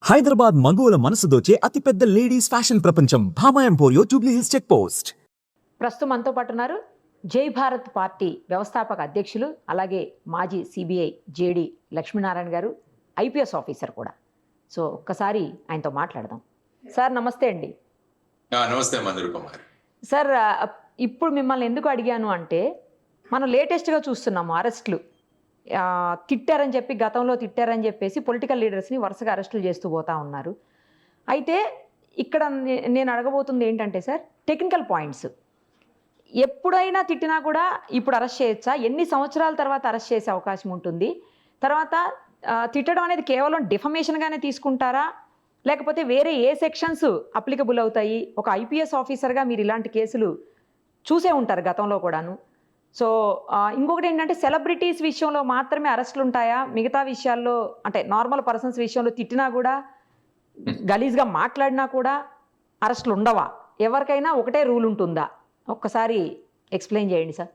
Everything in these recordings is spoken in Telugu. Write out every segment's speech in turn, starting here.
హైదరాబాద్ మగువల మనసు దోచే అతిపెద్ద లేడీస్ ఫ్యాషన్ ప్రపంచం Bhama emporio Jubilee Hills check post. ప్రస్తుతం మనతో పాటు ఉన్నారు జై భారత్ పార్టీ వ్యవస్థాపక అధ్యక్షులు, అలాగే మాజీ సిబిఐ జేడి లక్ష్మీనారాయణ గారు, ఐపీఎస్ ఆఫీసర్ కూడా. సో ఒక్కసారి ఆయనతో మాట్లాడదాం. సార్ నమస్తే అండి. నమస్తే మందిర్ కుమార్. సార్ ఇప్పుడు మిమ్మల్ని ఎందుకు అడిగాను అంటే, మనం లేటెస్ట్గా చూస్తున్నాము అరెస్టులు. తిట్టారని చెప్పి, గతంలో తిట్టారని చెప్పేసి పొలిటికల్ లీడర్స్ని వరుసగా అరెస్టులు చేస్తూ పోతా ఉన్నారు. అయితే ఇక్కడ నేను అడగబోతుంది ఏంటంటే సార్, టెక్నికల్ పాయింట్స్. ఎప్పుడైనా తిట్టినా కూడా ఇప్పుడు అరెస్ట్ చేయొచ్చా? ఎన్ని సంవత్సరాల తర్వాత అరెస్ట్ చేసే అవకాశం ఉంటుంది? తర్వాత తిట్టడం అనేది కేవలం డిఫమేషన్గానే తీసుకుంటారా, లేకపోతే వేరే ఏ సెక్షన్స్ అప్లికబుల్ అవుతాయి? ఒక ఐపీఎస్ ఆఫీసర్గా మీరు ఇలాంటి కేసులు చూసే ఉంటారు గతంలో కూడాను. సో ఇంకొకటి ఏంటంటే, సెలబ్రిటీస్ విషయంలో మాత్రమే అరెస్టులు ఉంటాయా? మిగతా విషయాల్లో అంటే నార్మల్ పర్సన్స్ విషయంలో తిట్టినా కూడా, గలీజ్గా మాట్లాడినా కూడా అరెస్టులు ఉండవా? ఎవరికైనా ఒకటే రూల్ ఉంటుందా? ఒక్కసారి ఎక్స్ప్లెయిన్ చేయండి సార్.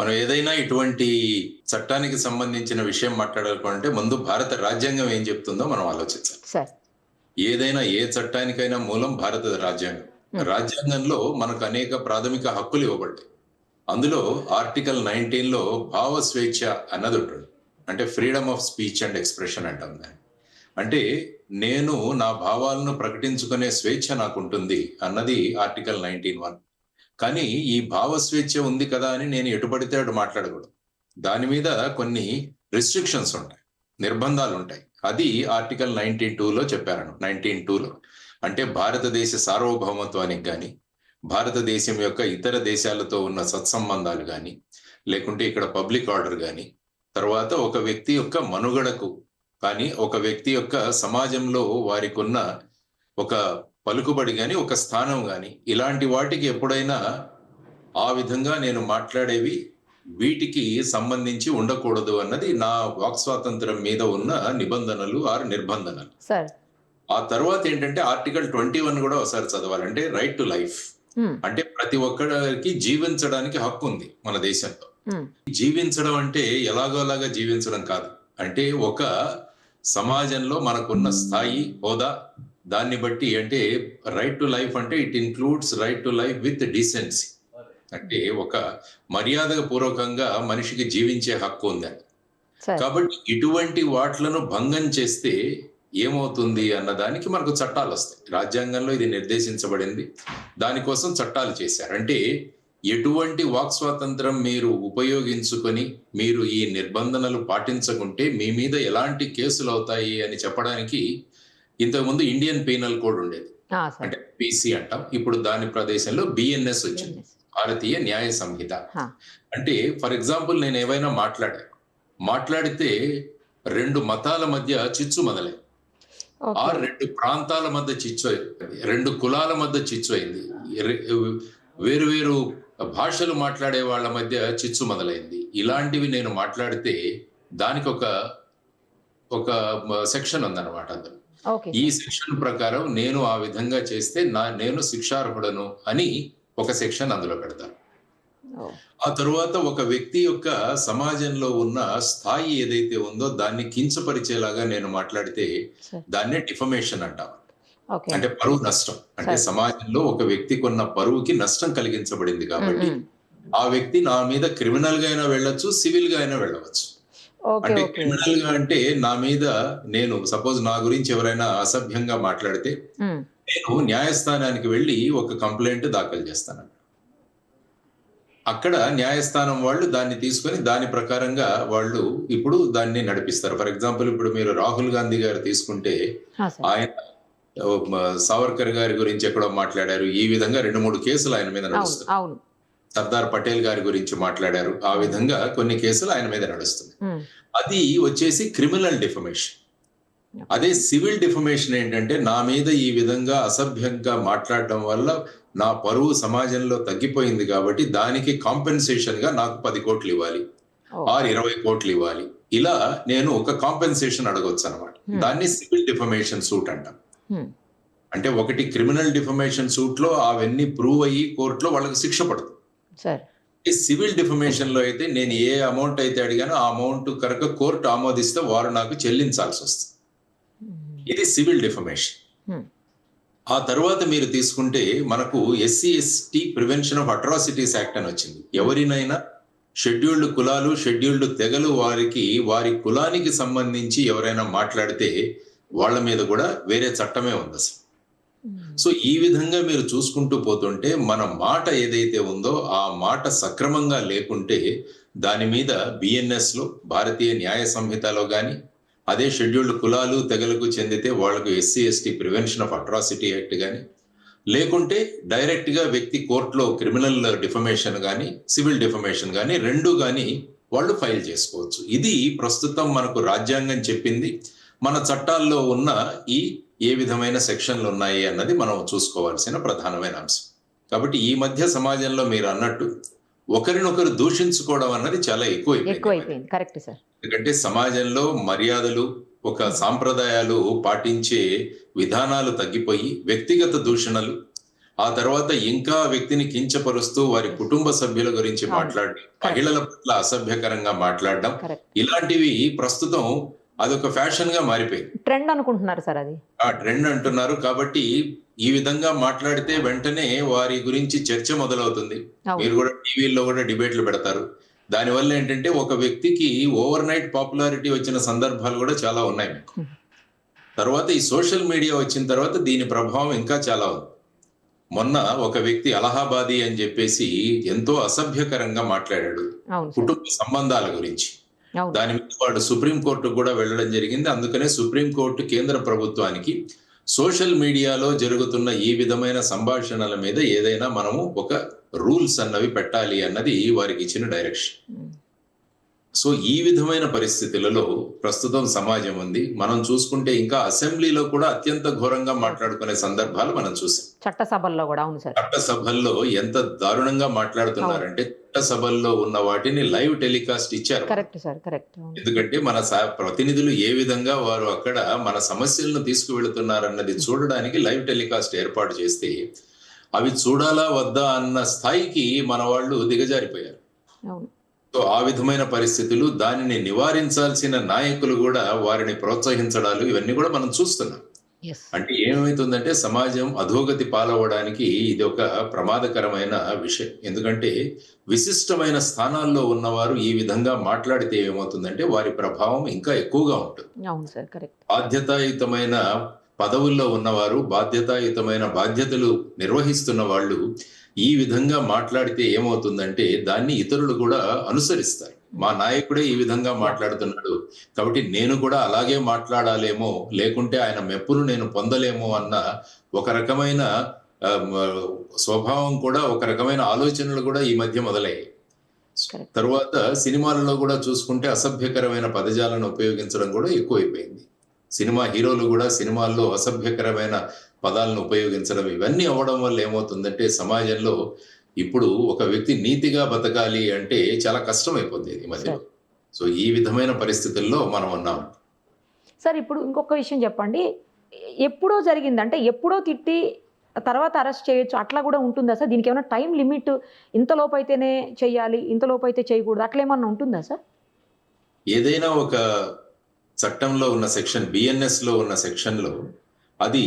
మనం ఏదైనా ఇటువంటి చట్టానికి సంబంధించిన విషయం మాట్లాడాలంటే ముందు భారత రాజ్యాంగం ఏం చెప్తుందో మనం ఆలోచించాలి సార్. ఏదైనా ఏ చట్టానికైనా మూలం భారత రాజ్యాంగం. రాజ్యాంగంలో మనకు అనేక ప్రాథమిక హక్కులు ఇవ్వబడ్డాయి. అందులో ఆర్టికల్ 19లో భావ స్వేచ్ఛ అన్నది ఉంటుంది. అంటే freedom of speech and expression అంటాం దాన్ని. అంటే నేను నా భావాలను ప్రకటించుకునే స్వేచ్ఛ నాకు ఉంటుంది అన్నది ఆర్టికల్ 19(1). కానీ ఈ భావ స్వేచ్ఛ ఉంది కదా అని నేను ఎటుపడితే అటు మాట్లాడకూడదు. దాని మీద కొన్ని రిస్ట్రిక్షన్స్ ఉంటాయి, నిర్బంధాలు ఉంటాయి. అది ఆర్టికల్ 19(2)లో చెప్పారను. 19(2)లో అంటే భారతదేశ సార్వభౌమత్వానికి కానీ, భారతదేశం యొక్క ఇతర దేశాలతో ఉన్న సత్సంబంధాలు కానీ, లేకుంటే ఇక్కడ పబ్లిక్ ఆర్డర్ కానీ, తర్వాత ఒక వ్యక్తి యొక్క మనుగడకు కానీ, ఒక వ్యక్తి యొక్క సమాజంలో వారికి ఉన్న ఒక పలుకుబడి కానీ, ఒక స్థానం కానీ, ఇలాంటి వాటికి ఎప్పుడైనా ఆ విధంగా నేను మాట్లాడేవి వీటికి సంబంధించి ఉండకూడదు అన్నది నా వాక్ స్వాతంత్రం మీద ఉన్న నిబంధనలు ఆర్ నిర్బంధనలు. ఆ తర్వాత ఏంటంటే ఆర్టికల్ 21 కూడా ఒకసారి చదవాలంటే రైట్ టు లైఫ్. అంటే ప్రతి ఒక్కరికి జీవించడానికి హక్కు ఉంది మన దేశంలో. జీవించడం అంటే ఎలాగోలాగా జీవించడం కాదు. అంటే ఒక సమాజంలో మనకున్న స్థాయి, హోదా, దాన్ని బట్టి అంటే రైట్ టు లైఫ్ అంటే it includes right to life with decency. అంటే ఒక మర్యాద పూర్వకంగా మనిషికి జీవించే హక్కు ఉందని. కాబట్టి ఇటువంటి వాట్లను భంగం చేస్తే ఏమవుతుంది అన్నదానికి మనకు చట్టాలు వస్తాయి. రాజ్యాంగంలో ఇది నిర్దేశించబడింది. దానికోసం చట్టాలు చేశారు. అంటే ఎటువంటి వాక్ స్వాతంత్రం మీరు ఉపయోగించుకొని మీరు ఈ నిబంధనలు పాటించకుంటే మీ మీద ఎలాంటి కేసులు అవుతాయి అని చెప్పడానికి ఇంతకుముందు ఇండియన్ పీనల్ కోడ్ ఉండేది, అంటే పీసీ అంటాం. ఇప్పుడు దాని ప్రదేశంలో బిఎన్ఎస్ వచ్చింది, భారతీయ న్యాయ సంహిత. అంటే ఫర్ ఎగ్జాంపుల్ నేను ఏవైనా మాట్లాడితే 2 మతాల మధ్య చిచ్చు మొదలైంది, ఆ 2 ప్రాంతాల మధ్య చిచ్చు అయింది, 2 కులాల మధ్య చిచ్చు అయింది, వేరు భాషలు మాట్లాడే వాళ్ళ మధ్య చిచ్చు మొదలైంది. ఇలాంటివి నేను మాట్లాడితే దానికి ఒక సెక్షన్ ఉందన్నమాట. అందులో ఈ సెక్షన్ ప్రకారం నేను ఆ విధంగా చేస్తే నేను శిక్షార్హుడను అని ఒక సెక్షన్ అందులో పెడతాను. ఆ తరువాత ఒక వ్యక్తి యొక్క సమాజంలో ఉన్న స్థాయి ఏదైతే ఉందో దాన్ని కించపరిచేలాగా నేను మాట్లాడితే దాన్నే డిఫమేషన్ అంటాం. అంటే పరువు నష్టం. అంటే సమాజంలో ఒక వ్యక్తికి ఉన్న పరువుకి నష్టం కలిగించబడింది కాబట్టి ఆ వ్యక్తి నా మీద క్రిమినల్ గా అయినా వెళ్ళొచ్చు, సివిల్ గా అయినా వెళ్ళవచ్చు. అంటే క్రిమినల్ గా అంటే నా మీద నేను సపోజ్ నా గురించి ఎవరైనా అసభ్యంగా మాట్లాడితే నేను న్యాయస్థానానికి వెళ్ళి ఒక కంప్లైంట్ దాఖలు చేస్తాను. అక్కడ న్యాయస్థానం వాళ్ళు దాన్ని తీసుకొని దాని ప్రకారంగా వాళ్ళు ఇప్పుడు దాన్ని నడిపిస్తారు. ఫర్ ఎగ్జాంపుల్ ఇప్పుడు మీరు రాహుల్ గాంధీ గారు తీసుకుంటే, ఆయన సావర్కర్ గారి గురించి ఎక్కడో మాట్లాడారు, ఈ విధంగా 2-3 కేసులు ఆయన మీద నడుస్తున్నాయి. సర్దార్ పటేల్ గారి గురించి మాట్లాడారు, ఆ విధంగా కొన్ని కేసులు ఆయన మీద నడుస్తున్నాయి. అది వచ్చేసి క్రిమినల్ డిఫమేషన్. అదే సివిల్ డిఫమేషన్ ఏంటంటే నా మీద ఈ విధంగా అసభ్యంగా మాట్లాడటం వల్ల నా పరువు సమాజంలో తగ్గిపోయింది కాబట్టి దానికి కాంపెన్సేషన్ గా నాకు 10 కోట్లు ఇవ్వాలి, 20 కోట్లు ఇవ్వాలి, ఇలా నేను ఒక కాంపెన్సేషన్ అడగొచ్చు అనమాట. దాన్ని సివిల్ డిఫమేషన్ సూట్ అంటాం. అంటే ఒకటి క్రిమినల్ డిఫమేషన్ సూట్ లో అవన్నీ ప్రూవ్ అయ్యి కోర్టులో వాళ్ళకి శిక్ష పడుతుంది. సివిల్ డిఫమేషన్ లో అయితే నేను ఏ అమౌంట్ అయితే అడిగానో ఆ అమౌంట్ కనుక కోర్టు ఆమోదిస్తే వారు నాకు చెల్లించాల్సి వస్తుంది. ఇది సివిల్ డిఫమేషన్. Hmm. ఆ తర్వాత మీరు తీసుకుంటే మనకు SC ST prevention of atrocities act అని వచ్చింది. ఎవరినైనా షెడ్యూల్డ్ కులాలు, షెడ్యూల్డ్ తెగలు వారి కులానికి సంబంధించి ఎవరైనా మాట్లాడితే వాళ్ళ మీద కూడా వేరే చట్టమే ఉంది అసలు. సో ఈ విధంగా మీరు చూసుకుంటూ పోతుంటే మన మాట ఏదైతే ఉందో ఆ మాట సక్రమంగా లేకుంటే దాని మీద బిఎన్ఎస్ లో, భారతీయ న్యాయ సంహితలో కానీ, అదే షెడ్యూల్డ్ కులాలు తెగలకు చెందితే వాళ్ళకు SC ST prevention of atrocity act కానీ, లేకుంటే డైరెక్ట్ గా వ్యక్తి కోర్టులో క్రిమినల్ డిఫమేషన్ కానీ, సివిల్ డిఫమేషన్ కానీ రెండు కానీ వాళ్ళు ఫైల్ చేసుకోవచ్చు. ఇది ప్రస్తుతం మనకు రాజ్యాంగం చెప్పింది. మన చట్టాల్లో ఉన్న ఏ విధమైన సెక్షన్లు ఉన్నాయి అన్నది మనం చూసుకోవాల్సిన ప్రధానమైన అంశం. కాబట్టి ఈ మధ్య సమాజంలో మీరు అన్నట్టు ఒకరినొకరు దూషించుకోవడం అన్నది చాలా ఎక్కువైపోయింది. Correct sir. ఎందుకంటే సమాజంలో మర్యాదలు, ఒక సాంప్రదాయాలు పాటించే విధానాలు తగ్గిపోయి వ్యక్తిగత దూషణలు, ఆ తర్వాత ఇంకా వ్యక్తిని కించపరుస్తూ వారి కుటుంబ సభ్యుల గురించి మాట్లాడడం, మహిళల పట్ల అసభ్యకరంగా మాట్లాడడం, ఇలాంటివి ప్రస్తుతం అదొక ఫ్యాషన్ గా మారిపోయింది. ట్రెండ్ అనుకుంటున్నారు సార్, అది ఆ ట్రెండ్ అంటున్నారు. కాబట్టి ఈ విధంగా మాట్లాడితే వెంటనే వారి గురించి చర్చ మొదలవుతుంది. మీరు కూడా టీవీల్లో కూడా డిబేట్లు పెడతారు. దానివల్ల ఏంటంటే ఒక వ్యక్తికి ఓవర్ నైట్ పాపులారిటీ వచ్చిన సందర్భాలు కూడా చాలా ఉన్నాయి మీకు. తర్వాత ఈ సోషల్ మీడియా వచ్చిన తర్వాత దీని ప్రభావం ఇంకా చాలా ఉంది. మొన్న ఒక వ్యక్తి అలహాబాదీ అని చెప్పేసి ఎంతో అసభ్యకరంగా మాట్లాడాడు కుటుంబ సంబంధాల గురించి. దాని మీద వాడు సుప్రీంకోర్టు కూడా వెళ్ళడం జరిగింది. అందుకనే సుప్రీంకోర్టు కేంద్ర ప్రభుత్వానికి సోషల్ మీడియాలో జరుగుతున్న ఈ విధమైన సంభాషణల మీద ఏదైనా మనము ఒక రూల్స్ అన్నవి పెట్టాలి అన్నది వారికి ఇచ్చిన డైరెక్షన్. సో ఈ విధమైన పరిస్థితులలో ప్రస్తుతం సమాజం ఉంది. మనం చూసుకుంటే ఇంకా అసెంబ్లీలో కూడా అత్యంత ఘోరంగా మాట్లాడుకునే సందర్భాలు మనం చూసాం. చట్టసభల్లో కూడా. అవును సార్. చట్టసభల్లో ఎంత దారుణంగా మాట్లాడుతున్నారంటే చట్టసభల్లో ఉన్న వాటిని లైవ్ టెలికాస్ట్ ఇచ్చారు. Correct sir, correct. ఎందుకంటే మన ప్రతినిధులు ఏ విధంగా వారు అక్కడ మన సమస్యలను తీసుకువెళుతున్నారన్నది చూడడానికి లైవ్ టెలికాస్ట్ ఏర్పాటు చేస్తే అవి చూడాలా వద్దా అన్న స్థాయికి మన వాళ్ళు దిగజారిపోయారు. అవును. సో ఆ విధమైన పరిస్థితులు, దానిని నివారించాల్సిన నాయకులు కూడా వారిని ప్రోత్సహించడాలు ఇవన్నీ కూడా మనం చూస్తున్నాం. అంటే ఏమవుతుందంటే సమాజం అధోగతి పాలవడానికి ఇది ఒక ప్రమాదకరమైన విషయం. ఎందుకంటే విశిష్టమైన స్థానాల్లో ఉన్నవారు ఈ విధంగా మాట్లాడితే ఏమవుతుందంటే వారి ప్రభావం ఇంకా ఎక్కువగా ఉంటుంది. బాధ్యతాయుతమైన పదవుల్లో ఉన్నవారు, బాధ్యతాయుతమైన బాధ్యతలు నిర్వహిస్తున్న వాళ్ళు ఈ విధంగా మాట్లాడితే ఏమవుతుందంటే దాన్ని ఇతరులు కూడా అనుసరిస్తారు. మా నాయకుడే ఈ విధంగా మాట్లాడుతున్నాడు కాబట్టి నేను కూడా అలాగే మాట్లాడాలేమో, లేకుంటే ఆయన మెప్పును నేను పొందలేమో అన్న ఒక రకమైన స్వభావం కూడా, ఒక రకమైన ఆలోచనలు కూడా ఈ మధ్య మొదలయ్యాయి. తరువాత సినిమాలలో కూడా చూసుకుంటే అసభ్యకరమైన పదజాలను ఉపయోగించడం కూడా ఎక్కువైపోయింది. సినిమా హీరోలు కూడా సినిమాల్లో అసభ్యకరమైన పదాలను ఉపయోగించడం, ఇవన్నీ అవ్వడం వల్ల ఏమవుతుందంటే సమాజంలో ఇప్పుడు ఒక వ్యక్తి నీతిగా బతకాలి అంటే చాలా కష్టం అయిపోతుంది ఈ మధ్యలో. సో ఈ విధమైన పరిస్థితుల్లో మనం ఉన్నాం సార్. ఇప్పుడు ఇంకొక విషయం చెప్పండి, ఎప్పుడో జరిగిందంటే ఎప్పుడో తిట్టి తర్వాత అరెస్ట్ చేయొచ్చు అట్లా కూడా ఉంటుందా సార్? దీనికి ఏమైనా టైం లిమిట్, ఇంతలోపు అయితేనే చెయ్యాలి, ఇంతలోపు అయితే చేయకూడదు, అట్లా ఏమన్నా ఉంటుందా సార్? ఏదైనా ఒక చట్టంలో ఉన్న సెక్షన్, బిఎన్ఎస్ లో ఉన్న సెక్షన్ లో అది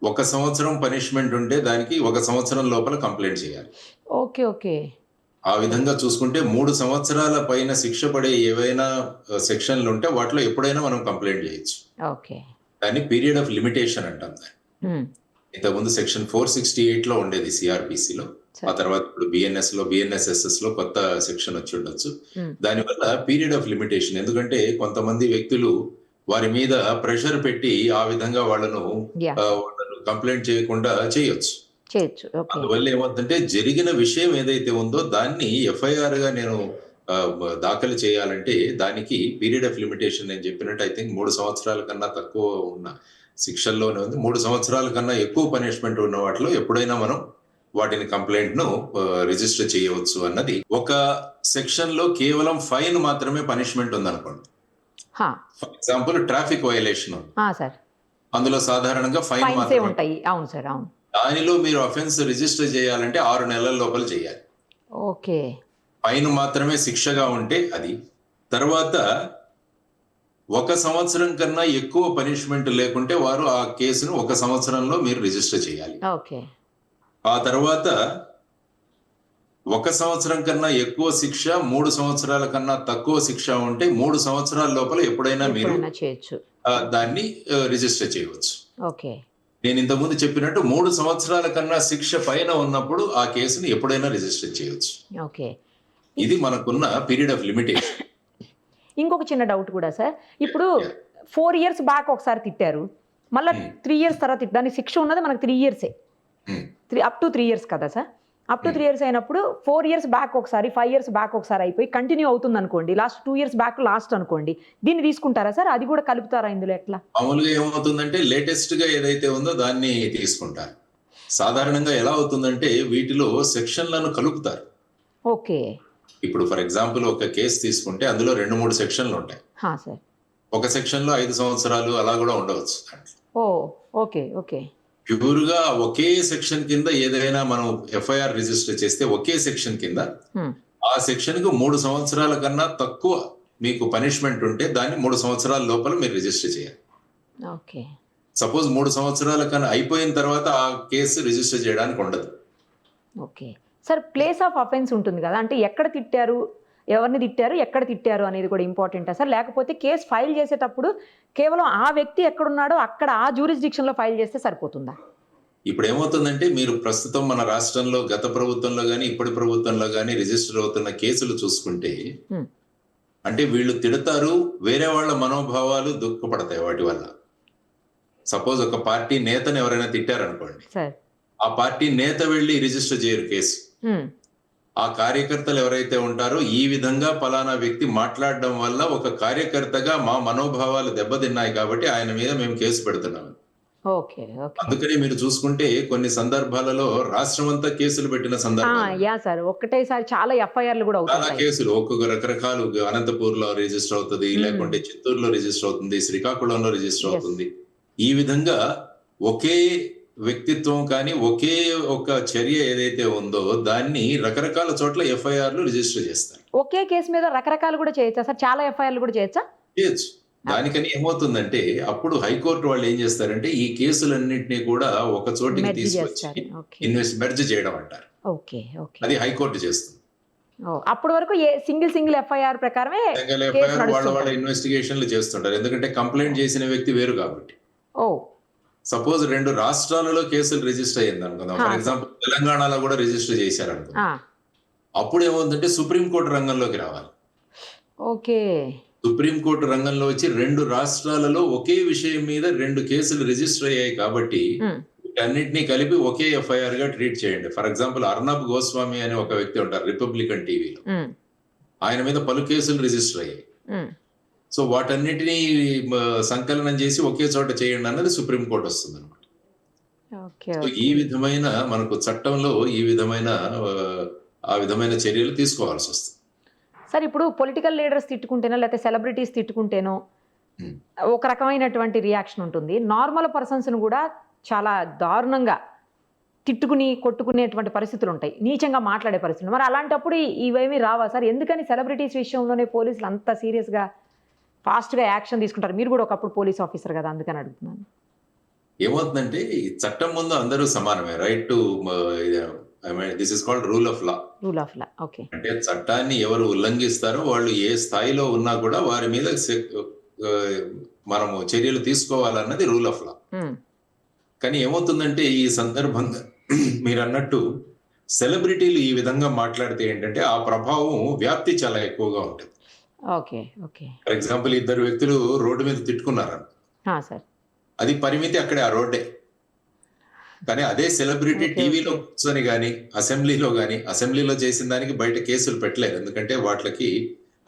1 సంవత్సరం పనిష్మెంట్ ఉంటే దానికి 1 సంవత్సరం లోపల కంప్లైంట్ చేయాలి. Okay, okay. ఆ విధంగా చూసుకుంటే 3 సంవత్సరాల పైన శిక్ష పడే ఏవైనా సెక్షన్లు ఉంటే వాటిలో ఎప్పుడైనా మనం కంప్లైంట్ చేయొచ్చు. ఓకే. దాన్ని పీరియడ్ ఆఫ్ లిమిటేషన్ అంటాం దాన్ని. ఇంతకుముందు సెక్షన్ 468 లో ఉండేది సిఆర్పిసిలో. ఆ తర్వాత ఇప్పుడు బిఎన్ఎస్ఎస్ఎస్ లో కొత్త సెక్షన్ వచ్చి ఉండొచ్చు. దానివల్ల పీరియడ్ ఆఫ్ లిమిటేషన్, ఎందుకంటే కొంతమంది వ్యక్తులు వారి మీద ప్రెషర్ పెట్టి ఆ విధంగా వాళ్ళను కంప్లైంట్ చేయకుండా చేయొచ్చు. అందువల్ల ఏమవుతుందంటే జరిగిన విషయం ఏదైతే ఉందో దాన్ని ఎఫ్ఐఆర్ గా నేను దాఖలు చేయాలంటే దానికి పీరియడ్ ఆఫ్ లిమిటేషన్ నేను చెప్పినట్టు ఐ థింక్ 3 సంవత్సరాల కన్నా తక్కువ ఉన్న శిక్షల్లోనే ఉంది. 3 సంవత్సరాల కన్నా ఎక్కువ పనిష్మెంట్ ఉన్న వాటిలో ఎప్పుడైనా మనం వాటిని కంప్లైంట్ ను రిజిస్టర్ చేయవచ్చు అన్నది. ఒక సెక్షన్ లో కేవలం ఫైన్ మాత్రమే పనిష్మెంట్ ఉందనుకోండి. ఫర్ ఎగ్జాంపుల్ ట్రాఫిక్ వైలేషన్, అందులో సాధారణంగా ఫైన్ ఉంటాయి. అవును సార్, అవును. దానిలో మీరు అఫెన్స్ రిజిస్టర్ చేయాలంటే 6 నెలల లోపల చేయాలి. ఓకే. ఫైన్ మాత్రమే శిక్షగా ఉంటే అది. తర్వాత 1 సంవత్సరం కన్నా ఎక్కువ పనిష్మెంట్ లేకుంటే వారు ఆ కేసును 1 సంవత్సరంలో మీరు రిజిస్టర్ చేయాలి. ఓకే. ఆ తర్వాత 1 సంవత్సరం కన్నా ఎక్కువ శిక్ష, 3 సంవత్సరాల కన్నా తక్కువ శిక్ష ఉంటే 3 సంవత్సరాల లోపల ఎప్పుడైనా మీరు ఎప్పుడైనా చేయొచ్చు. దాన్ని రిజిస్టర్ చేయవచ్చు. ఓకే. నేను ఇంతకుముందు చెప్పినట్టు 3 సంవత్సరాల కన్నా శిక్ష పైన ఉన్నప్పుడు ఆ కేసుని ఎప్పుడైనా రిజిస్టర్ చేయవచ్చు. ఓకే. ఇది మనకున్న పీరియడ్ ఆఫ్ లిమిటేషన్. ఇంకొక చిన్న డౌట్ కూడా సార్. ఇప్పుడు 4 ఇయర్స్ బ్యాక్ ఒకసారి తిట్టారు. మళ్ళీ 3 ఇయర్స్ తర్వాత దానికి శిక్ష ఉన్నది మనకు 3 ఇయర్సే. అప్ టు 3 ఇయర్స్ కదా సార్? అప్ టు 3 ఇయర్స్ అయినప్పుడు 4 ఇయర్స్ బ్యాక్ ఒకసారి, 5 ఇయర్స్ బ్యాక్ ఒకసారి అయిపోయి కంటిన్యూ అవుతుంది అనుకోండి. లాస్ట్ 2 ఇయర్స్ బ్యాక్ లాస్ట్ అనుకోండి. దీన్ని తీసుకుంటారా సార్? అది కూడా కలుపుతారా ఇందులో ఎట్లా? మామూలుగా ఏమవుతుందంటే లేటెస్ట్ గా ఏదైతే ఉందో దాన్ని తీసుకుంటారు. సాధారణంగా ఎలా అవుతుందంటే వీటిలో సెక్షన్లను కలుపుతారు. ఓకే. ఇప్పుడు ఫర్ ఎగ్జాంపుల్ ఒక కేసు తీసుకుంటే అందులో 2-3 సెక్షన్లు ఉంటాయి. సార్. ఒక సెక్షన్ లో 5 సంవత్సరాలు అలా కూడా ఉండవచ్చు. ఓకే. ఓకే. ప్యూర్ గా ఒకే సెక్షన్ కింద ఏదైనా మనం ఎఫ్ఐఆర్ రిజిస్టర్ చేస్తే ఒకే సెక్షన్ కింద ఆ సెక్షన్ కు 3 సంవత్సరాల కన్నా తక్కువ మీకు పనిష్మెంట్ ఉంటే దాన్ని 3 సంవత్సరాల లోపల మీరు రిజిస్టర్ చేయాలి. ఓకే. సపోజ్ 3 సంవత్సరాల కన్నా అయిపోయిన తర్వాత ఆ కేసు రిజిస్టర్ చేయడానికి ఉండదు. Okay. Sir, place of offence ఉంటుంది కదా, అంటే ఎక్కడ తిట్టారు, ఎవరిని తిట్టారు, ఎక్కడ తిట్టారు అనేది కూడా ఇంపార్టెంటా సార్? లేకపోతే కేసు ఫైల్ చేసేటప్పుడు కేవలం ఆ వ్యక్తి ఎక్కడున్నాడో అక్కడ ఆ జ్యూరిస్డిక్షన్లో ఫైల్ చేస్తే సరిపోతుందా? ఇప్పుడు ఏమవుతుందంటే మీరు ప్రస్తుతం మన రాష్ట్రంలో గత ప్రభుత్వంలో కానీ ఇప్పటి ప్రభుత్వంలో కానీ రిజిస్టర్ అవుతున్న కేసులు చూసుకుంటే అంటే వీళ్ళు తిడతారు, వేరే వాళ్ళ మనోభావాలు దుఃఖపడతాయి వాటి వల్ల. సపోజ్ ఒక పార్టీ నేతను ఎవరైనా తిట్టారనుకోండి, ఆ పార్టీ నేత వెళ్ళి రిజిస్టర్ చేయరు కేసు. ఆ కార్యకర్తలు ఎవరైతే ఉంటారో ఈ విధంగా పలానా వ్యక్తి మాట్లాడడం వల్ల ఒక కార్యకర్తగా మా మనోభావాలు దెబ్బతిన్నాయి కాబట్టి ఆయన మీద మేము కేసు పెడుతున్నాం. అందుకని మీరు చూసుకుంటే కొన్ని సందర్భాలలో రాష్ట్రం అంతా కేసులు పెట్టిన సందర్భాలు ఒక్కటేసారి చాలా ఎఫ్ఐఆర్లు కూడా చాలా కేసులు ఒక్కొక్క రకరకాలు. అనంతపూర్ లో రిజిస్టర్ అవుతుంది, లేకుంటే చిత్తూరులో రిజిస్టర్ అవుతుంది, శ్రీకాకుళంలో రిజిస్టర్ అవుతుంది. ఈ విధంగా ఒకే వ్యక్తిత్వం కానీ ఒకే ఒక చర్య ఏదైతే ఉందో దాన్ని రకరకాల చోట్ల ఎఫ్ఐఆర్లు రిజిస్టర్ చేస్తారు. ఒకే కేసు మీద రకరకాలు కూడా చేయొచ్చా సార్? చాలా ఎఫ్ఐఆర్లు కూడా చేయొచ్చు. దానికని ఏమవుతుందంటే అప్పుడు హైకోర్టు వాళ్ళు ఏం చేస్తారంటే ఈ కేసులన్నింటినీ కూడా ఒక చోటికి తీసుకొచ్చి మెర్జ్ చేయడం అంటారు. అది హైకోర్టు చేస్తుంది. అప్పటి వరకు సింగిల్ ఎఫ్ఐఆర్ ప్రకారమే వాళ్ళ ఇన్వెస్టిగేషన్లు చేస్తుంటారు. ఎందుకంటే కంప్లైంట్ చేసిన వ్యక్తి వేరు కాబట్టి. సపోజ్ 2 రాష్ట్రాలలో కేసులు రిజిస్టర్ అయ్యింది అనుకుందాం. ఫర్ ఎగ్జాంపుల్ తెలంగాణలో కూడా రిజిస్టర్ చేశారు అనుకుందాం. అప్పుడు ఏమవుతుందంటే సుప్రీంకోర్టు రంగంలోకి రావాలి. సుప్రీంకోర్టు రంగంలో వచ్చి 2 రాష్ట్రాలలో ఒకే విషయం మీద 2 కేసులు రిజిస్టర్ అయ్యాయి కాబట్టి అన్నింటినీ కలిపి ఒకే ఎఫ్ఐఆర్ గా ట్రీట్ చేయండి. ఫర్ ఎగ్జాంపుల్ అర్నబ్ గోస్వామి అనే ఒక వ్యక్తి ఉంటారు రిపబ్లికన్ టీవీలో. ఆయన మీద పలు కేసులు రిజిస్టర్ అయ్యాయి. సో వాటన్నిటినీ సంకలనం చేసి ఒకే చోట చేయండి అన్నది సుప్రీంకోర్టు వస్తుంది అనమాట. సో ఈ విధమైన మనకు చట్టంలో ఈ విధమైన ఆ విధమైన చర్యలు తీసుకోవాల్సి వస్తుంది. సార్, ఇప్పుడు పొలిటికల్ లీడర్స్ తిట్టుకుంటేనో లేకపోతే సెలబ్రిటీస్ తిట్టుకుంటేనో ఒక రకమైనటువంటి రియాక్షన్ ఉంటుంది. నార్మల్ పర్సన్స్ కూడా చాలా దారుణంగా తిట్టుకుని కొట్టుకునేటువంటి పరిస్థితులు ఉంటాయి, నీచంగా మాట్లాడే పరిస్థితులు. మరి అలాంటప్పుడు ఇవేమీ రావా సార్? ఎందుకని సెలబ్రిటీస్ విషయంలోనే పోలీసులు అంత సీరియస్గా ఫాస్ట్గా యాక్షన్ తీసుకుంటారు? మీరు కూడా ఒకప్పుడు పోలీస్ ఆఫీసర్ కదా, అందుకని అడుగుతున్నాను. ఏమవుతుందంటే ఈ చట్టం ముందు అందరూ సమానమే. Right to this is called rule of law. Okay. అంటే చట్టాన్ని ఎవరు ఉల్లంఘిస్తారో వాళ్ళు ఏ స్థాయిలో ఉన్నా కూడా వారి మీద మనము చర్యలు తీసుకోవాలన్నది రూల్ ఆఫ్ లా. కానీ ఏమవుతుందంటే ఈ సందర్భంగా మీరు అన్నట్టు సెలబ్రిటీలు ఈ విధంగా మాట్లాడితే ఏంటంటే ఆ ప్రభావం వ్యాప్తి చాలా ఎక్కువగా ఉంటుంది. ఫర్ ఎగ్జాంపుల్ 2 వ్యక్తులు రోడ్డు మీద తిట్టుకున్నారు, అది పరిమితి అక్కడే ఆ రోడ్డే. కానీ అదే సెలబ్రిటీ టీవీలో కూర్చొని కానీ అసెంబ్లీలో చేసిన దానికి బయట కేసులు పెట్టలేదు. ఎందుకంటే వాటికి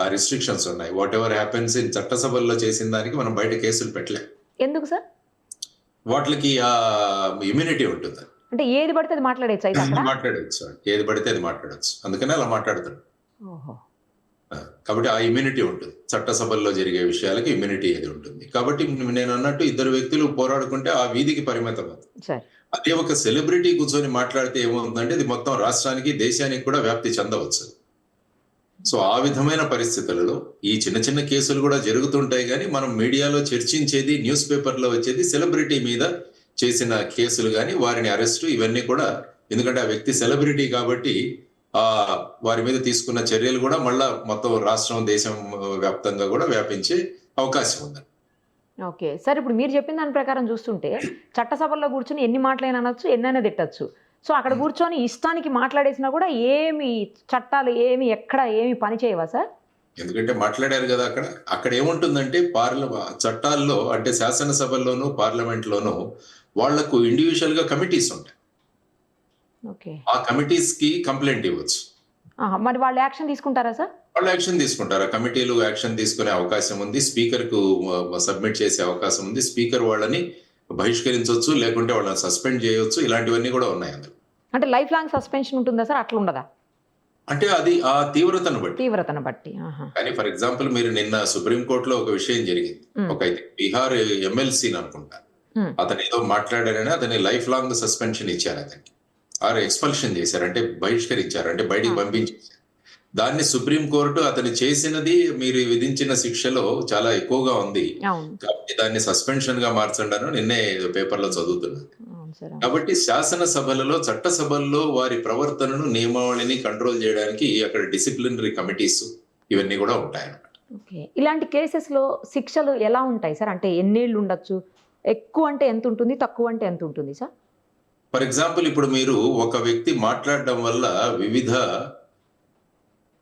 ఆ రిస్ట్రిక్షన్స్ ఉన్నాయి. వాట్ ఎవర్ హ్యాపెన్స్ ఇన్ చట్టసభల్లో చేసిన దానికి మనం బయట కేసులు పెట్టలేదు. ఎందుకు సార్? వాటికి ఆ ఇమ్యూనిటీ ఉంటుంది. అంటే ఏది పడితే అది మాట్లాడవచ్చు, ఏది పడితే అది మాట్లాడవచ్చు. అందుకనే అలా మాట్లాడుతాడు. కాబట్టి ఆ ఇమ్యూనిటీ ఉంటుంది. చట్టసభల్లో జరిగే విషయాలకి ఇమ్యూనిటీ ఏది ఉంటుంది. కాబట్టి నేను అన్నట్టు 2 వ్యక్తులు పోరాడుకుంటే ఆ వీధికి పరిమితం అవుతుంది. అదే ఒక సెలబ్రిటీ కూర్చొని మాట్లాడితే ఏమవుతుందంటే ఇది మొత్తం రాష్ట్రానికి దేశానికి కూడా వ్యాప్తి చెందవచ్చు. సో ఆ విధమైన పరిస్థితులలో ఈ చిన్న చిన్న కేసులు కూడా జరుగుతుంటాయి, కానీ మనం మీడియాలో చర్చించేది, న్యూస్ పేపర్లో వచ్చేది సెలబ్రిటీ మీద చేసిన కేసులు కానీ వారిని అరెస్టు ఇవన్నీ కూడా. ఎందుకంటే ఆ వ్యక్తి సెలబ్రిటీ కాబట్టి ఆ వారి మీద తీసుకున్న చర్యలు కూడా మళ్ళా మొత్తం రాష్ట్రం, దేశం వ్యాప్తంగా కూడా వ్యాపించే అవకాశం ఉంది. ఓకే సార్, ఇప్పుడు మీరు చెప్పిన దాని ప్రకారం చూస్తుంటే చట్టసభల్లో కూర్చొని ఎన్ని మాటలైనా అనొచ్చు, ఎన్నైనా తిట్టచ్చు. సో అక్కడ కూర్చొని ఇష్టానికి మాట్లాడేసినా కూడా ఏమి చట్టాలు ఎక్కడ ఏమి పని చేయవా సార్? ఎందుకంటే మాట్లాడారు కదా అక్కడ. అక్కడ ఏముంటుందంటే చట్టాల్లో అంటే శాసనసభల్లోనూ పార్లమెంట్లోనూ వాళ్లకు ఇండివిజువల్ గా కమిటీస్ ఉంటాయి. ఓకే, ఆ కమిటీస్ కి కంప్లైంట్ ఇవ్వచ్చు. మరి వాళ్ళు యాక్షన్ తీసుకుంటారా సార్? వాళ్ళు యాక్షన్ తీసుకుంటారు. ఆ కమిటీలు యాక్షన్ తీసుకునే అవకాశం ఉంది, స్పీకర్ కు సబ్మిట్ చేసే అవకాశం ఉంది. స్పీకర్ వాళ్ళని బహిష్కరించవచ్చు, లేకుంటే వాళ్ళని సస్పెండ్ చేయవచ్చు. ఇలాంటివన్నీ కూడా ఉన్నాయి అందులో. అంటే లైఫ్ లాంగ్ సస్పెన్షన్ ఉంటుందా సార్? అట్లా ఉండదా? అంటే అది ఆ తీవ్రతను బట్టి. కానీ ఫర్ ఎగ్జాంపుల్ మీరు నిన్న సుప్రీంకోర్టులో ఒక విషయం జరిగింది. ఒక బీహార్ ఎమ్మెల్సీ అనుకుంటా, అతను ఏదో మాట్లాడారని అతని లైఫ్ లాంగ్ సస్పెన్షన్ ఇచ్చారు అతనికి, ఆర్ ఎక్స్పల్షన్ చేశారు, అంటే బహిష్కరించారు, అంటే బయటికి పంపించేశారు. దాన్ని సుప్రీంకోర్టు అతను చేసినది మీరు విధించిన శిక్షలో చాలా ఎక్కువగా ఉంది కాబట్టి దాన్ని సస్పెన్షన్ గా మార్చండి అని నిన్నే పేపర్లో చదువుతున్నాను. కాబట్టి శాసనసభలలో, చట్టసభల్లో వారి ప్రవర్తనను, నియమావళిని కంట్రోల్ చేయడానికి అక్కడ డిసిప్లినరీ కమిటీస్ ఇవన్నీ కూడా ఉంటాయన్నమాట. ఓకే, ఇలాంటి కేసెస్ లో శిక్షలు ఎలా ఉంటాయి సార్? అంటే ఎన్నేళ్ళు ఉండొచ్చు? ఎక్కువ అంటే ఎంత ఉంటుంది, తక్కువ అంటే ఎంత ఉంటుంది సార్? ఫర్ ఎగ్జాంపుల్ ఇప్పుడు మీరు ఒక వ్యక్తి మాట్లాడడం వల్ల వివిధ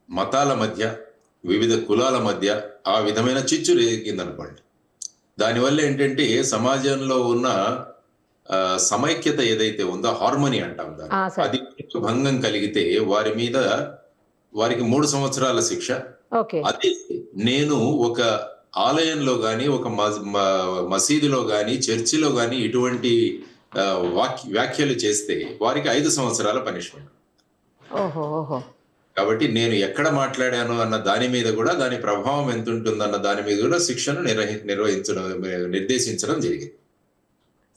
మతాల మధ్య, వివిధ కులాల మధ్య ఆ విధమైన చిచ్చు రేగిందనుకోండి, దానివల్ల ఏంటంటే సమాజంలో ఉన్న సమైక్యత ఏదైతే ఉందో, హార్మోనీ అంటాం దాన్ని, అది భంగం కలిగితే వారికి 3 సంవత్సరాల శిక్ష. అదే నేను ఒక ఆలయంలో గాని, ఒక మసీదులో గాని, చర్చిలో గాని ఇటువంటి వ్యాఖ్యలు చేస్తే వారికి 5 సంవత్సరాల పనిష్మెంట్. కాబట్టి నేను ఎక్కడ మాట్లాడాను అన్న దాని మీద కూడా, దాని ప్రభావం ఎంత ఉంటుందన్న దాని మీద కూడా శిక్షను నిర్దేశించడం జరిగింది.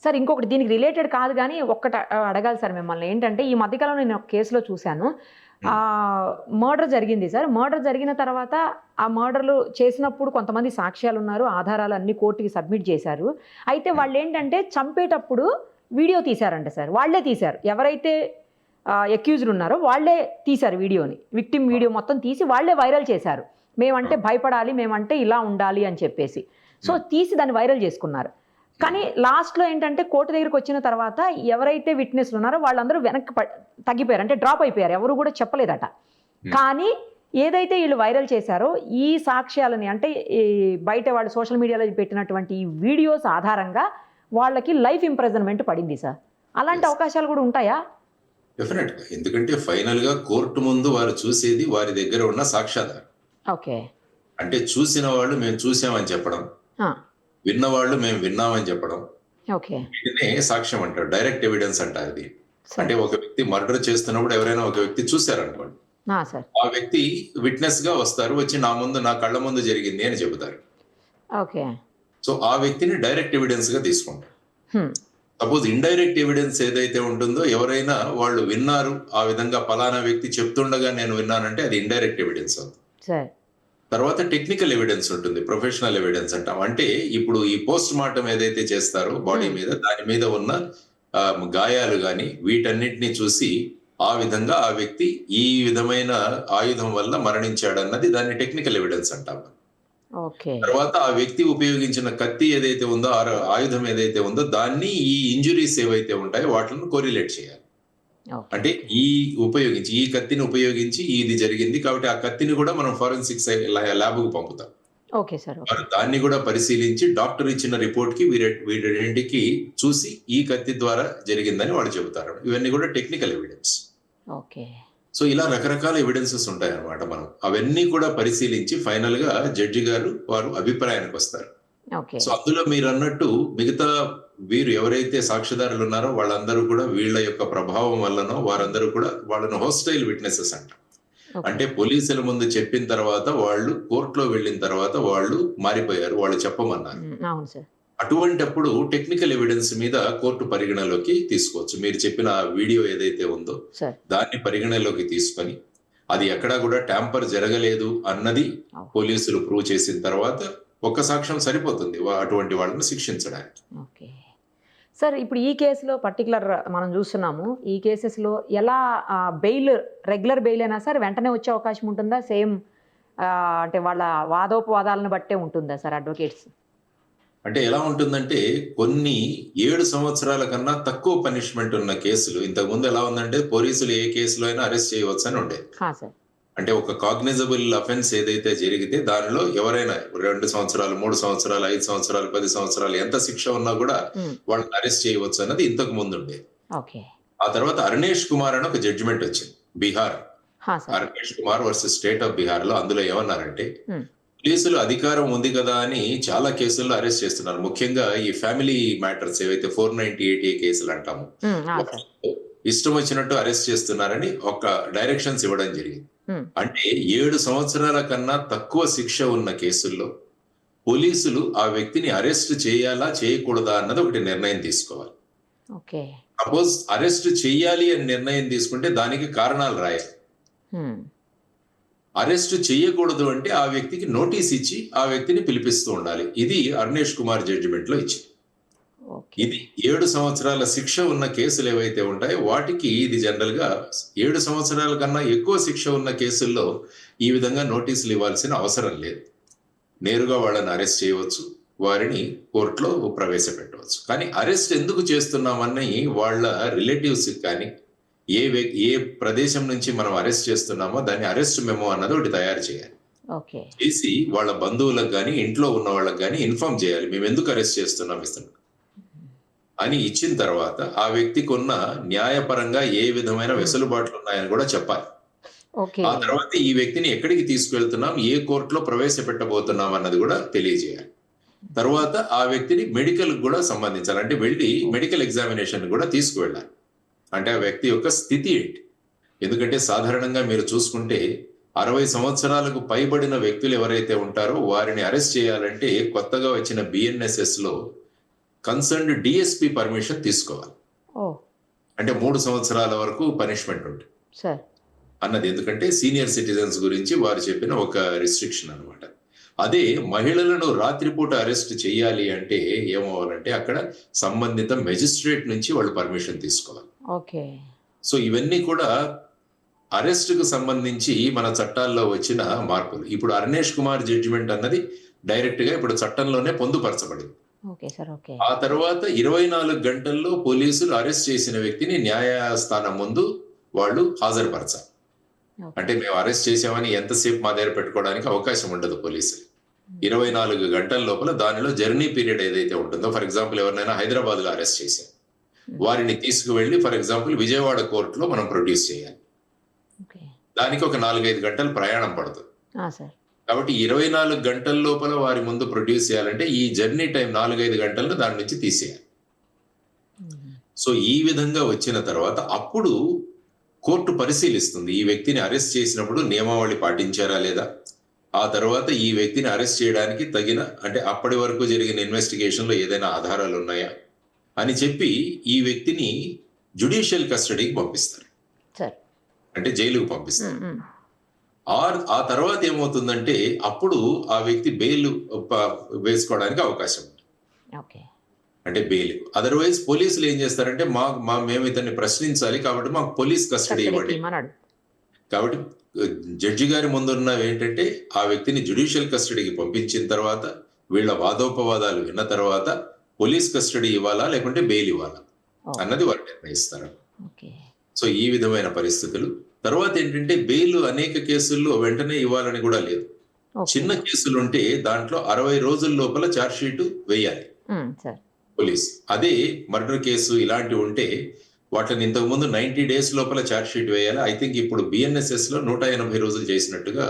సార్ ఇంకొకటి దీనికి రిలేటెడ్ కాదు కానీ ఒక్కటి అడగాలి సార్ మిమ్మల్ని. ఏంటంటే ఈ మధ్యకాలంలో నేను ఒక కేసులో చూశాను, మర్డర్ జరిగింది సార్. మర్డర్ జరిగిన తర్వాత ఆ మర్డర్లు చేసినప్పుడు కొంతమంది సాక్ష్యాలు ఉన్నారు, ఆధారాలు అన్ని కోర్టుకి సబ్మిట్ చేశారు. అయితే వాళ్ళు ఏంటంటే చంపేటప్పుడు వీడియో తీశారంట సార్. వాళ్ళే తీశారు, ఎవరైతే అక్యూజ్డ్ ఉన్నారో వాళ్ళే తీశారు వీడియోని, విక్టిమ్ వీడియో మొత్తం తీసి వాళ్ళే వైరల్ చేశారు. మేమంటే భయపడాలి, మేమంటే ఇలా ఉండాలి అని చెప్పేసి. సో తీసి దాన్ని వైరల్ చేసుకున్నారు. కానీ లాస్ట్లో ఏంటంటే కోర్టు దగ్గరికి వచ్చిన తర్వాత ఎవరైతే విట్నెస్లు ఉన్నారో వాళ్ళందరూ వెనక్కి తగ్గిపోయారు, అంటే డ్రాప్ అయిపోయారు, ఎవరు కూడా చెప్పలేదట. కానీ ఏదైతే వీళ్ళు వైరల్ చేశారో ఈ సాక్ష్యాలని, అంటే బయట వాళ్ళు సోషల్ మీడియాలో పెట్టినటువంటి ఈ వీడియోస్ ఆధారంగా వాళ్ళకి లైఫ్ ఇంప్రిజన్మెంట్ పడింది సార్. అలాంటి అవకాశాలు కూడా ఉంటాయా? డెఫినెట్ గా, ఎందుకంటే ఫైనల్ గా కోర్టు ముందు వారు చూసేది వారి దగ్గర ఉన్న సాక్ష్యాధారం. ఓకే, అంటే చూసిన వాళ్ళు మేము చూసామని చెప్పడం, విన్నవాళ్ళు మేము విన్నామని చెప్పడం, వీటినే సాక్ష్యం అంటారు, డైరెక్ట్ ఎవిడెన్స్ అంటారు ఇది. అంటే ఒక వ్యక్తి మర్డర్ చేస్తున్నప్పుడు ఎవరైనా ఒక వ్యక్తి చూశారనుకోండి, ఆ వ్యక్తి విట్నెస్ గా వస్తారు, వచ్చి నా కళ్ళ ముందు జరిగింది అని చెబుతారు. సో ఆ వ్యక్తిని డైరెక్ట్ ఎవిడెన్స్ గా తీసుకుంటారు. సపోజ్ ఇండైరెక్ట్ ఎవిడెన్స్ ఏదైతే ఉంటుందో, ఎవరైనా వాళ్ళు విన్నారు, ఆ విధంగా పలానా వ్యక్తి చెప్తుండగా నేను విన్నానంటే అది ఇండైరెక్ట్ ఎవిడెన్స్ అవుతుంది. తర్వాత టెక్నికల్ ఎవిడెన్స్ ఉంటుంది, ప్రొఫెషనల్ ఎవిడెన్స్ అంటాం. అంటే ఇప్పుడు ఈ పోస్ట్ మార్టం ఏదైతే చేస్తారో బాడీ మీద, దాని మీద ఉన్న గాయాలు గాని వీటన్నిటిని చూసి ఆ విధంగా ఆ వ్యక్తి ఈ విధమైన ఆయుధం వల్ల మరణించాడన్నది దాన్ని టెక్నికల్ ఎవిడెన్స్ అంటాం. తర్వాత ఆ వ్యక్తి ఉపయోగించిన కత్తి ఏదైతే ఉందో, ఆయుధం ఏదైతే ఉందో దాన్ని ఈ ఇంజురీస్ ఏవైతే ఉంటాయో వాటిని కోరిలేట్ చేయాలి. అంటే ఈ కత్తిని ఉపయోగించి ఇది జరిగింది కాబట్టి ఆ కత్తిని కూడా మనం ఫోరెన్సిక్స్ ల్యాబ్ కు పంపుతాం. దాన్ని కూడా పరిశీలించి డాక్టర్ ఇచ్చిన రిపోర్ట్ కి వీటికి చూసి ఈ కత్తి ద్వారా జరిగిందని వాళ్ళు చెబుతారు. ఇవన్నీ కూడా టెక్నికల్ ఎవిడెన్స్. సో ఇలా రకరకాల ఎవిడెన్సెస్ ఉంటాయి అన్నమాట. మనం అవన్నీ కూడా పరిశీలించి ఫైనల్ గా జడ్జి గారు వారు అభిప్రాయానికి వస్తారు. సో అందులో మీరు అన్నట్టు మిగతా వీరు ఎవరైతే సాక్ష్యదారులు ఉన్నారో వాళ్ళందరూ కూడా వీళ్ళ యొక్క ప్రభావం వల్లనో వారందరూ కూడా వాళ్ళను హోస్టైల్ విట్నెసెస్ అంటారు. అంటే పోలీసుల ముందు చెప్పిన తర్వాత వాళ్ళు కోర్టులో వెళ్ళిన తర్వాత వాళ్ళు మారిపోయారు, వాళ్ళు చెప్పమన్నారు. అటువంటప్పుడు టెక్నికల్ ఎవిడెన్స్ మీద కోర్టు పరిగణలోకి తీసుకోవచ్చు. మీరు చెప్పిన వీడియో ఏదైతే ఉందో దాన్ని పరిగణలోకి తీసుకొని అది ఎక్కడా కూడా ట్యాంపర్ జరగలేదు అన్నది పోలీసులు ప్రూవ్ చేసిన తర్వాత ఒక్క సాక్ష్యం సరిపోతుంది అటువంటి వాళ్ళని శిక్షించడానికి. ఓకే సార్, ఇప్పుడు ఈ కేసులో పర్టికులర్ మనం చూస్తున్నాము, ఈ కేసెస్లో ఎలా బెయిల్, రెగ్యులర్ బెయిల్ అయినా సార్ వెంటనే వచ్చే అవకాశం ఉంటుందా? సేమ్ అంటే వాళ్ళ వాదోపవాదాలను బట్టే ఉంటుందా సార్ అడ్వకేట్స్? అంటే ఎలా ఉంటుందంటే కొన్ని 7 సంవత్సరాల కన్నా తక్కువ పనిష్మెంట్ ఉన్న కేసులు, ఇంతకుముందు ఎలా ఉందంటే పోలీసులు ఏ కేసులో అయినా అరెస్ట్ చేయవచ్చు అని ఉండేది. సార్, అంటే ఒక కాగ్నిజబుల్ అఫెన్స్ ఏదైతే జరిగితే దానిలో ఎవరైనా 2 సంవత్సరాలు, 3 సంవత్సరాలు, 5 సంవత్సరాలు, 10 సంవత్సరాలు ఎంత శిక్ష ఉన్నా కూడా వాళ్ళని అరెస్ట్ చేయవచ్చు అన్నది ఇంతకు ముందు ఉండేది. ఓకే. ఆ తర్వాత అరుణేష్ కుమార్ అని ఒక జడ్జిమెంట్ వచ్చింది Bihar. Arunesh Kumar versus state of Bihar లో అందులో ఏమన్నారంటే పోలీసులు అధికారం ఉంది కదా అని చాలా కేసుల్లో అరెస్ట్ చేస్తున్నారు. ముఖ్యంగా ఈ ఫ్యామిలీ మ్యాటర్స్ ఏవైతే 498A కేసులు అంటాము, ఇష్టం వచ్చినట్టు అరెస్ట్ చేస్తున్నారని ఒక డైరెక్షన్స్ ఇవ్వడం జరిగింది. అంటే 7 సంవత్సరాల కన్నా తక్కువ శిక్ష ఉన్న కేసుల్లో పోలీసులు ఆ వ్యక్తిని అరెస్ట్ చేయాలా చేయకూడదా అన్నది ఒకటి నిర్ణయం తీసుకోవాలి. సపోజ్ అరెస్ట్ చెయ్యాలి అని నిర్ణయం తీసుకుంటే దానికి కారణాలు రాయాలి. అరెస్ట్ చేయకూడదు అంటే ఆ వ్యక్తికి నోటీస్ ఇచ్చి ఆ వ్యక్తిని పిలిపిస్తూ ఉండాలి. ఇది అరుణేష్ కుమార్ జడ్జిమెంట్ లో ఇచ్చింది. ఇది 7 సంవత్సరాల శిక్ష ఉన్న కేసులు ఏవైతే ఉంటాయో వాటికి ఇది జనరల్ గా 7 సంవత్సరాల కన్నా ఎక్కువ శిక్ష ఉన్న కేసుల్లో ఈ విధంగా నోటీసులు ఇవ్వాల్సిన అవసరం లేదు. నేరుగా వాళ్ళని అరెస్ట్ చేయవచ్చు, వారిని కోర్టులో ప్రవేశపెట్టవచ్చు. కానీ అరెస్ట్ ఎందుకు చేస్తున్నామని వాళ్ళ రిలేటివ్స్ కానీ ఏ ప్రదేశం నుంచి మనం అరెస్ట్ చేస్తున్నామో దాన్ని అరెస్ట్ మెమో అన్నది ఒకటి తయారు చేయాలి. చేసి వాళ్ళ బంధువులకు కానీ ఇంట్లో ఉన్న వాళ్ళకి కానీ ఇన్ఫార్మ్ చేయాలి, మేము ఎందుకు అరెస్ట్ చేస్తున్నాం అని. ఇచ్చిన తర్వాత ఆ వ్యక్తికి ఉన్న న్యాయపరంగా ఏ విధమైన వెసులుబాట్లు ఉన్నాయని కూడా చెప్పాలి. ఆ తర్వాత ఈ వ్యక్తిని ఎక్కడికి తీసుకువెళ్తున్నాం, ఏ కోర్టులో ప్రవేశపెట్టబోతున్నాం అన్నది కూడా తెలియజేయాలి. తర్వాత ఆ వ్యక్తిని మెడికల్ కూడా సంబంధించాలి, అంటే వెళ్ళి మెడికల్ ఎగ్జామినేషన్ కూడా తీసుకువెళ్ళాలి. అంటే ఆ వ్యక్తి యొక్క స్థితి ఏంటి. ఎందుకంటే సాధారణంగా మీరు చూసుకుంటే 60 సంవత్సరాలకు పైబడిన వ్యక్తులు ఎవరైతే ఉంటారో వారిని అరెస్ట్ చేయాలంటే కొత్తగా వచ్చిన BNSS లో కన్సర్న్డ్ DSP పర్మిషన్ తీసుకోవాలి. అంటే 3 సంవత్సరాల వరకు పనిష్మెంట్ ఉంటుంది అన్నది. ఎందుకంటే సీనియర్ సిటిజన్స్ గురించి వారు చెప్పిన ఒక రిస్ట్రిక్షన్ అన్నమాట. అదే మహిళలను రాత్రిపూట అరెస్ట్ చేయాలి అంటే ఏమవ్వాలంటే అక్కడ సంబంధిత మెజిస్ట్రేట్ నుంచి వాళ్ళు పర్మిషన్ తీసుకోవాలి. సో ఇవన్నీ కూడా అరెస్ట్ కు సంబంధించి మన చట్టాల్లో వచ్చిన మార్పులు. ఇప్పుడు అరుణేష్ కుమార్ జడ్జిమెంట్ అన్నది డైరెక్ట్ గా ఇప్పుడు చట్టంలోనే పొందుపరచబడింది. ఆ తర్వాత 24 గంటల్లో పోలీసులు అరెస్ట్ చేసిన వ్యక్తిని న్యాయస్థానం ముందు వాళ్ళు హాజరుపరచాలి. అంటే మేము అరెస్ట్ చేసామని ఎంతసేపు మా దగ్గర పెట్టుకోవడానికి అవకాశం ఉండదు పోలీసులు. 24 గంటల లోపల దానిలో జర్నీ పీరియడ్ ఏదైతే ఉంటుందో, ఫర్ ఎగ్జాంపుల్ ఎవరినైనా హైదరాబాద్ లో అరెస్ట్ చేశాం, వారిని తీసుకువెళ్ళి ఫర్ ఎగ్జాంపుల్ విజయవాడ కోర్టులో మనం ప్రొడ్యూస్ చేయాలి. దానికి ఒక 4-5 గంటలు ప్రయాణం పడుతుంది. కాబట్టి 24 గంటల లోపల వారి ముందు ప్రొడ్యూస్ చేయాలంటే ఈ జర్నీ టైం 4-5 గంటలను దాని నుంచి తీసేయాలి. సో ఈ విధంగా వచ్చిన తర్వాత అప్పుడు కోర్టు పరిశీలిస్తుంది ఈ వ్యక్తిని అరెస్ట్ చేసినప్పుడు నియమావళి పాటించారా లేదా, ఆ తర్వాత ఈ వ్యక్తిని అరెస్ట్ చేయడానికి తగిన, అంటే అప్పటి వరకు జరిగిన ఇన్వెస్టిగేషన్ లో ఏదైనా ఆధారాలు ఉన్నాయా అని చెప్పి ఈ వ్యక్తిని జ్యుడిషియల్ కస్టడీకి పంపిస్తారు, అంటే జైలుకు పంపిస్తారు. ఆ తర్వాత ఏమవుతుందంటే అప్పుడు ఆ వ్యక్తి బెయిల్ వేసుకోవడానికి అవకాశం ఉంది, అంటే బెయిల్. అదర్వైజ్ పోలీసులు ఏం చేస్తారంటే మేము ఇతన్ని ప్రశ్నించాలి కాబట్టి మాకు పోలీస్ కస్టడీ ఇవ్వండి. కాబట్టి జడ్జి గారి ముందున్న ఏంటంటే ఆ వ్యక్తిని జ్యుడిషియల్ కస్టడీకి పంపించిన తర్వాత వీళ్ళ వాదోపవాదాలు విన్న తర్వాత పోలీస్ కస్టడీ ఇవ్వాలా లేకుంటే బెయిల్ ఇవ్వాలా అన్నది వారు నిర్ణయిస్తారు. సో ఈ విధమైన పరిస్థితులు. తర్వాత ఏంటంటే బెయిల్ అనేక కేసుల్లో వెంటనే ఇవ్వాలని కూడా లేదు. చిన్న కేసులు ఉంటే దాంట్లో 60 రోజుల లోపల ఛార్జ్ షీట్ వేయాలి పోలీస్. అదే మర్డర్ కేసు ఇలాంటివి ఉంటే వాటిని ఇంతకుముందు 90 days లోపల ఛార్జ్ షీట్ వేయాలి. ఐ థింక్ ఇప్పుడు BNSS లో 180 రోజులు చేసినట్టుగా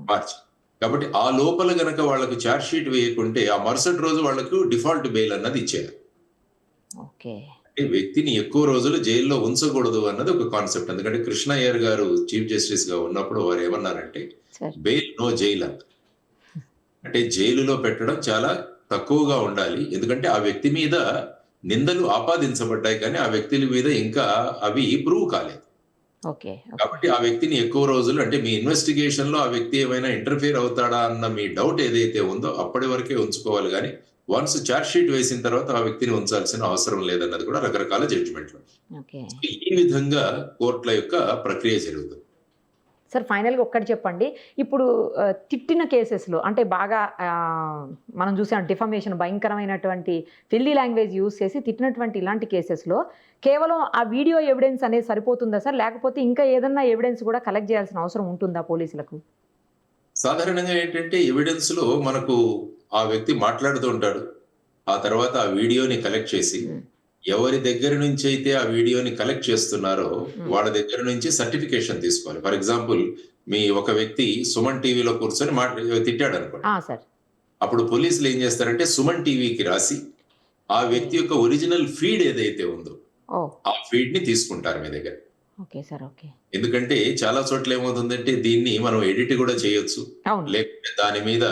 మార్చి. కాబట్టి ఆ లోపల గనక వాళ్ళకు ఛార్జ్ షీట్ వేయకుంటే ఆ మరుసటి రోజు వాళ్ళకు డిఫాల్ట్ బెయిల్ అన్నది ఇచ్చేయాలి. అంటే వ్యక్తిని ఎక్కువ రోజులు జైల్లో ఉంచకూడదు అన్నది ఒక కాన్సెప్ట్. ఎందుకంటే కృష్ణ అయ్యర్ గారు చీఫ్ జస్టిస్ గా ఉన్నప్పుడు వారు ఏమన్నారంటే బెయిల్ నో జైల్ అంట. అంటే జైలులో పెట్టడం చాలా తక్కువగా ఉండాలి, ఎందుకంటే ఆ వ్యక్తి మీద నిందలు ఆపాదించబడ్డాయి కానీ ఆ వ్యక్తుల మీద ఇంకా అవి ప్రూవ్ కాలేదు. ఓకే. కాబట్టి ఆ వ్యక్తిని ఎక్కువ రోజులు అంటే మీ ఇన్వెస్టిగేషన్ లో ఆ వ్యక్తి ఏమైనా ఇంటర్ఫియర్ అవుతాడా అన్న మీ డౌట్ ఏదైతే ఉందో అప్పటి వరకే ఉంచుకోవాలి కానీ వన్స్ చార్జ్ షీట్ వేసిన తర్వాత ఆ వ్యక్తిని ఉంచాల్సిన అవసరం లేదన్నది కూడా రకరకాల జడ్జిమెంట్లు. ఓకే. ఈ విధంగా కోర్టుల యొక్క ప్రక్రియ జరుగుతుంది. సార్ ఫైనల్‌గా ఒక్కటి చెప్పండి. ఇప్పుడు తిట్టిన కేసెస్‌లో అంటే బాగా మనం చూసాం డిఫమేషన్ భయంకరమైనటువంటి ఫిల్లీ లాంగ్వేజ్ యూజ్ చేసి తిట్టినటువంటి ఇలాంటి కేసెస్‌లో కేవలం ఆ వీడియో ఎవిడెన్స్ అనేది సరిపోతుందా సార్? లేకపోతే ఇంకా ఏదన్నా ఎవిడెన్స్ కూడా కలెక్ట్ చేయాల్సిన అవసరం ఉంటుందా పోలీసులకు? సాధారణంగా ఏంటంటే ఎవిడెన్స్ లో మనకు ఆ వ్యక్తి మాట్లాడుతూ ఉంటాడు. ఆ తర్వాత ఆ వీడియోని కలెక్ట్ చేసి హ్మ్. ఎవరి దగ్గర నుంచి అయితే ఆ వీడియోని కలెక్ట్ చేస్తున్నారో హ్మ్. వాళ్ళ దగ్గర నుంచి సర్టిఫికేషన్ తీసుకోవాలి. ఫర్ ఎగ్జాంపుల్ మీ ఒక వ్యక్తి సుమన్ టీవీలో కూర్చొని తిట్టాడు అనుకోండి. సార్. అప్పుడు పోలీసులు ఏం చేస్తారంటే సుమన్ టీవీకి రాసి ఆ వ్యక్తి యొక్క ఒరిజినల్ ఫీడ్ ఏదైతే ఉందో ఓహ్! ఆ ఫీడ్ ని తీసుకుంటారు మీ దగ్గర. Okay sir. ఓకే. ఎందుకంటే చాలా చోట్ల ఏమవుతుందంటే దీన్ని మనం ఎడిట్ కూడా చేయొచ్చు. అవును. లేకుంటే దాని మీద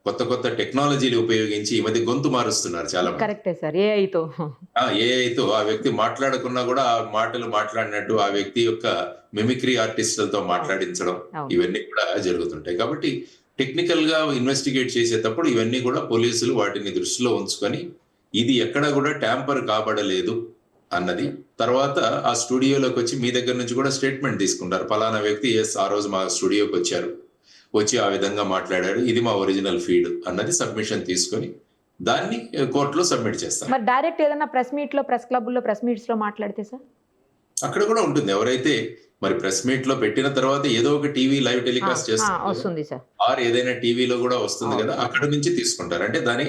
కొత్త కొత్త టెక్నాలజీలు ఉపయోగించి ఈ మధ్య గొంతు మారుస్తున్నారు చాలా మంది. కరెక్టే సార్. ఏఐతో. ఏఐతో ఆ వ్యక్తి మాట్లాడకున్నా కూడా ఆ మాటలు మాట్లాడినట్టు ఆ వ్యక్తి యొక్క మిమిక్రీ ఆర్టిస్టులతో మాట్లాడించడం అవును. ఇవన్నీ కూడా జరుగుతుంటాయి. కాబట్టి టెక్నికల్ గా ఇన్వెస్టిగేట్ చేసేటప్పుడు ఇవన్నీ కూడా పోలీసులు వాటిని దృష్టిలో ఉంచుకొని ఇది ఎక్కడ కూడా ట్యాంపర్ కాబడలేదు అన్నది తర్వాత ఆ స్టూడియోలోకి వచ్చి మీ దగ్గర నుంచి కూడా స్టేట్మెంట్ తీసుకుంటారు. పలానా వ్యక్తి ఆ రోజు మా స్టూడియోకి వచ్చారు, వచ్చి ఆ విధంగా మాట్లాడాడు, ఇది మా ఒరిజినల్ ఫీడ్ అన్నది సబ్మిషన్ తీసుకొని దాన్ని కోర్టులో సబ్మిట్ చేస్తారు. మరి డైరెక్ట్ ఏదైనా ప్రెస్ మీట్‌లో, ప్రెస్ క్లబ్‌లో, ప్రెస్ మీట్స్‌లో మాట్లాడితే సార్? అక్కడ కూడా ఉంటుంది. ఎవరైతే మరి ప్రెస్ మీట్ లో పెట్టిన తర్వాత ఏదో ఒక టీవీ లైవ్ టెలికాస్ట్ చేస్తారు వస్తుంది సార్. ఆర్ ఏదైనా టీవీలో కూడా వస్తుంది కదా, అక్కడ నుంచి తీసుకుంటారు. అంటే దాని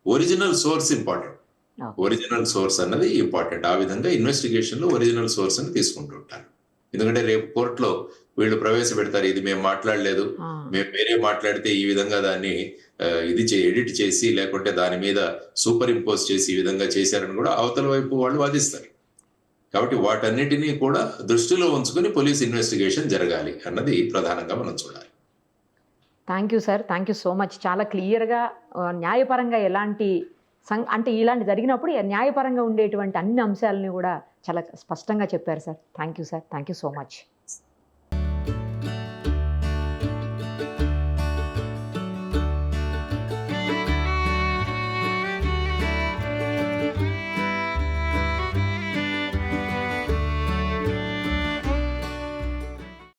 original source important. Okay. Original source అన్నది ఇంపార్టెంట్. ఆ విధంగా ఇన్వెస్టిగేషన్ లో ఒరిజినల్ సోర్స్ అని తీసుకుంటూ ఉంటారు. ఎందుకంటే రేపు కోర్టులో వీళ్ళు ప్రవేశపెడతారు, ఇది మేము మాట్లాడలేదు, మేము వేరే మాట్లాడితే ఈ విధంగా దాన్ని ఎడిట్ చేసి లేకుంటే దాని మీద సూపర్ ఇంపోజ్ చేసి ఈ విధంగా చేశారని కూడా అవతల వైపు వాళ్ళు వాదిస్తారు. కాబట్టి వాటన్నిటినీ కూడా దృష్టిలో ఉంచుకొని పోలీస్ ఇన్వెస్టిగేషన్ జరగాలి అన్నది ప్రధానంగా మనం చూడాలి. Thank you sir. Thank you so much. చాలా క్లియర్‌గా న్యాయపరంగా ఎలాంటి అంటే ఇలాంటి జరిగినప్పుడు న్యాయపరంగా ఉండేటువంటి అన్ని అంశాలని కూడా చాలా స్పష్టంగా చెప్పారు sir. Thank you sir. Thank you so much.